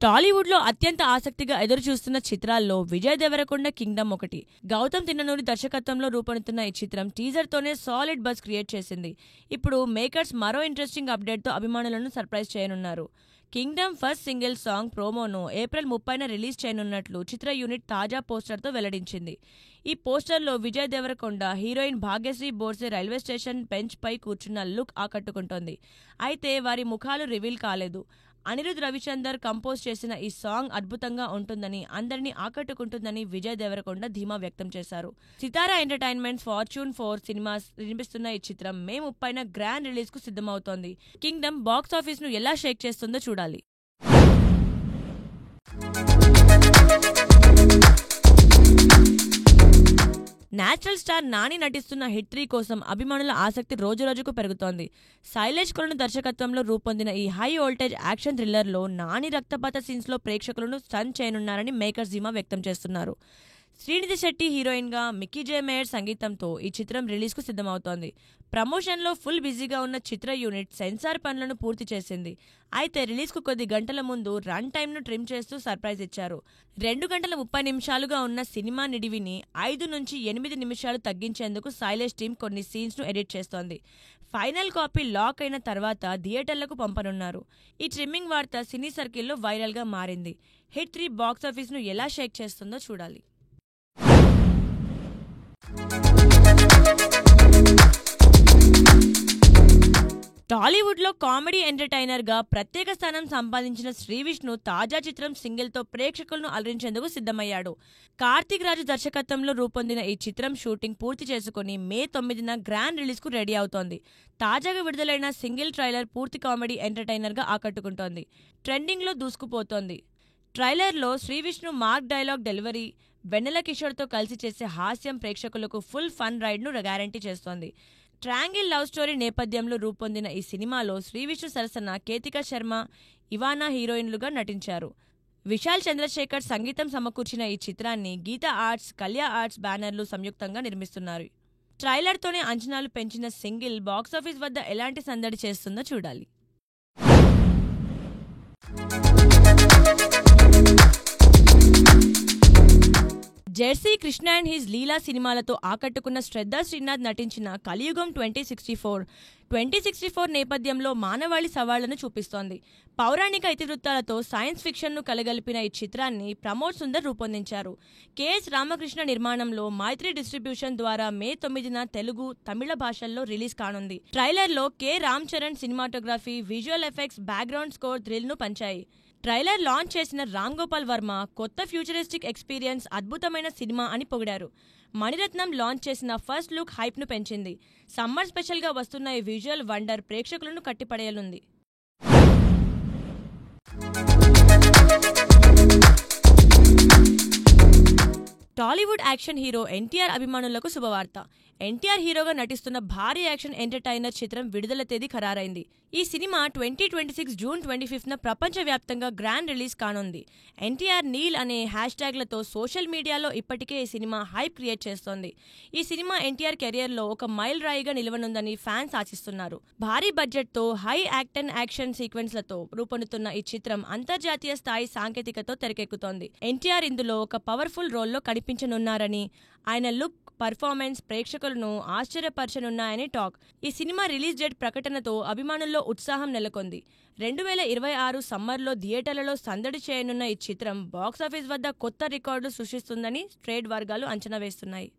టాలీవుడ్లో అత్యంత ఆసక్తిగా ఎదురుచూస్తున్న చిత్రాల్లో విజయ్ దేవరకొండ కింగ్డమ్ ఒకటి. గౌతమ్ తిన్ననూరి దర్శకత్వంలో రూపొందుతున్న ఈ చిత్రం టీజర్తోనే సాలిడ్ బజ్ క్రియేట్ చేసింది. ఇప్పుడు మేకర్స్ మరో ఇంట్రెస్టింగ్ అప్డేట్తో అభిమానులను సర్ప్రైజ్ చేయనున్నారు. కింగ్డమ్ ఫస్ట్ సింగిల్ సాంగ్ ప్రోమోను ఏప్రిల్ 30న రిలీజ్ చేయనున్నట్లు చిత్ర యూనిట్ తాజా పోస్టర్తో వెల్లడించింది. ఈ పోస్టర్లో Vijay Deverakonda heroine Bhagyashri Borse railway station bench పై కూర్చున్న లుక్ ఆకట్టుకుంటోంది. అయితే వారి ముఖాలు రివీల్ కాలేదు. అనిరుద్ రవిచందర్ కంపోజ్ చేసిన ఈ సాంగ్ అద్భుతంగా ఉంటుందని, అందరినీ ఆకట్టుకుంటుందని విజయ్ దేవరకొండ ధీమా వ్యక్తం చేశారు. సితారా ఎంటర్టైన్మెంట్స్ ఫార్చ్యూన్ 4 సినిమాస్ నిర్మిస్తున్న ఈ చిత్రం మే 30న గ్రాండ్ రిలీజ్ కు సిద్ధమవుతోంది. కింగ్డమ్ బాక్స్ ఆఫీస్ ను ఎలా షేక్ చేస్తుందో చూడాలి. నేచురల్ స్టార్ నాని నటిస్తున్న హిట్ 3 కోసం అభిమానుల ఆసక్తి రోజురోజుకు పెరుగుతోంది. శైలేష్ కొలను దర్శకత్వంలో రూపొందిన ఈ హై వోల్టేజ్ యాక్షన్ థ్రిల్లర్లో నాని రక్తపాత సీన్స్లో ప్రేక్షకులను స్టన్ చేయనున్నారని మేకర్స్ ధీమా వ్యక్తం చేస్తున్నారు. శ్రీనిధి శెట్టి హీరోయిన్గా, మిక్కీ జే మేయర్ సంగీతంతో ఈ చిత్రం రిలీజ్కు సిద్ధమవుతోంది. ప్రమోషన్లో ఫుల్ బిజీగా ఉన్న చిత్ర యూనిట్ సెన్సార్ పనులను పూర్తి చేసింది. అయితే రిలీజ్కు కొద్ది గంటల ముందు రన్ టైమ్ను ట్రిమ్ చేస్తూ సర్ప్రైజ్ ఇచ్చారు. 2 గంటల 30 నిమిషాలుగా ఉన్న సినిమా నిడివిని 5 నుంచి 8 నిమిషాలు తగ్గించేందుకు శైలేష్ టీం కొన్ని సీన్స్ను ఎడిట్ చేస్తోంది. ఫైనల్ కాపీ లాక్ అయిన తర్వాత థియేటర్లకు పంపనున్నారు. ఈ ట్రిమ్మింగ్ వార్త సినీ సర్కిల్లో వైరల్గా మారింది. హిట్ 3 బాక్స్ ఆఫీస్ను ఎలా షేక్ చేస్తుందో చూడాలి. టాలీవుడ్లో కామెడీ ఎంటర్టైనర్గా ప్రత్యేక స్థానం సంపాదించిన శ్రీవిష్ణు తాజా చిత్రం సింగిల్తో ప్రేక్షకులను అలరించేందుకు సిద్ధమయ్యాడు. కార్తీక్ రాజు దర్శకత్వంలో రూపొందిన ఈ చిత్రం షూటింగ్ పూర్తి చేసుకుని మే 9న గ్రాండ్ రిలీజ్కు రెడీ అవుతోంది. తాజాగా విడుదలైన సింగిల్ ట్రైలర్ పూర్తి కామెడీ ఎంటర్టైనర్గా ఆకట్టుకుంటోంది. ట్రెండింగ్లో దూసుకుపోతోంది. ట్రైలర్లో శ్రీవిష్ణు మార్క్ డైలాగ్ డెలివరీ, వెన్నెల కిషోర్తో కలిసి చేసే హాస్యం ప్రేక్షకులకు ఫుల్ ఫన్ రైడ్ను గ్యారంటీ చేస్తోంది. ట్రయాంగిల్ లవ్ స్టోరీ నేపథ్యంలో రూపొందిన ఈ సినిమాలో శ్రీవిష్ణు సరసన కేతికా శర్మ, ఇవానా హీరోయిన్లుగా నటించారు. విశాల్ చంద్రశేఖర్ సంగీతం సమకూర్చిన ఈ చిత్రాన్ని గీతా ఆర్ట్స్, కళ్యా ఆర్ట్స్ బ్యానర్లు సంయుక్తంగా నిర్మిస్తున్నారు. ట్రైలర్తోనే అంచనాలు పెంచిన సింగిల్ బాక్సాఫీస్ వద్ద ఎలాంటి సందడి చేస్తుందో చూడాలి. జెర్సీ, కృష్ణ అండ్ హిస్ లీలా సినిమాలతో ఆకట్టుకున్న శ్రద్ధా శ్రీనాథ్ నటించిన కలియుగం 2064 నేపథ్యంలో మానవాళి సవాళ్లను చూపిస్తోంది. పౌరాణిక ఇతివృత్తాలతో సైన్స్ ఫిక్షన్ను కలగలిపిన ఈ చిత్రాన్ని ప్రమోద్ సుందర్ రూపొందించారు. కెఎస్ రామకృష్ణ నిర్మాణంలో మైత్రి డిస్ట్రిబ్యూషన్ ద్వారా మే 9న తెలుగు, తమిళ భాషల్లో రిలీజ్ కానుంది. ట్రైలర్లో K Ram Charan cinematography, visual effects, background score థ్రిల్ను పంచాయి. ట్రైలర్ లాంచ్ చేసిన రామ్ గోపాల్ వర్మ కొత్త ఫ్యూచరిస్టిక్ ఎక్స్పీరియన్స్, అద్భుతమైన సినిమా అని పొగిడారు. మణిరత్నం లాంచ్ చేసిన ఫస్ట్ లుక్ హైప్ను పెంచింది. సమ్మర్ స్పెషల్గా వస్తున్న ఈ విజువల్ వండర్ ప్రేక్షకులను కట్టిపడేయనుంది. టాలీవుడ్ యాక్షన్ హీరో ఎన్టీఆర్ అభిమానులకు శుభవార్త. ఎన్టీఆర్ హీరోగా నటిస్తున్న భారీ యాక్షన్ ఎంటర్టైనర్ చిత్రం విడుదల తేదీ ఖరారైంది. ఈ సినిమా 2026 జూన్ 25న ప్రపంచవ్యాప్తంగా గ్రాండ్ రిలీజ్ కానుంది. ఎన్టీఆర్ నీల్ అనే హ్యాష్ట్యాగ్లతో సోషల్ మీడియాలో ఇప్పటికే ఈ సినిమా హైప్ క్రియేట్ చేస్తోంది. ఈ సినిమా ఎన్టీఆర్ కెరియర్లో ఒక మైల్ రాయిగా నిలవనుందని ఫ్యాన్స్ ఆశిస్తున్నారు. భారీ బడ్జెట్తో హై యాక్షన్ సీక్వెన్స్లతో రూపొందుతున్న ఈ చిత్రం అంతర్జాతీయ స్థాయి సాంకేతికతో తెరకెక్కుతోంది. ఎన్టీఆర్ ఇందులో ఒక పవర్ఫుల్ రోల్లో కనిపించనున్నారని, ఆయన లుక్, పర్ఫార్మెన్స్ ప్రేక్షకులను ఆశ్చర్యపరచనున్నాయని టాక్. ఈ సినిమా రిలీజ్ డేట్ ప్రకటనతో అభిమానుల్లో ఉత్సాహం నెలకొంది. 2026 సమ్మర్లో థియేటర్లలో సందడి చేయనున్న ఈ చిత్రం బాక్సాఫీస్ వద్ద కొత్త రికార్డులు సృష్టిస్తుందని ట్రేడ్ వర్గాలు అంచనా వేస్తున్నాయి.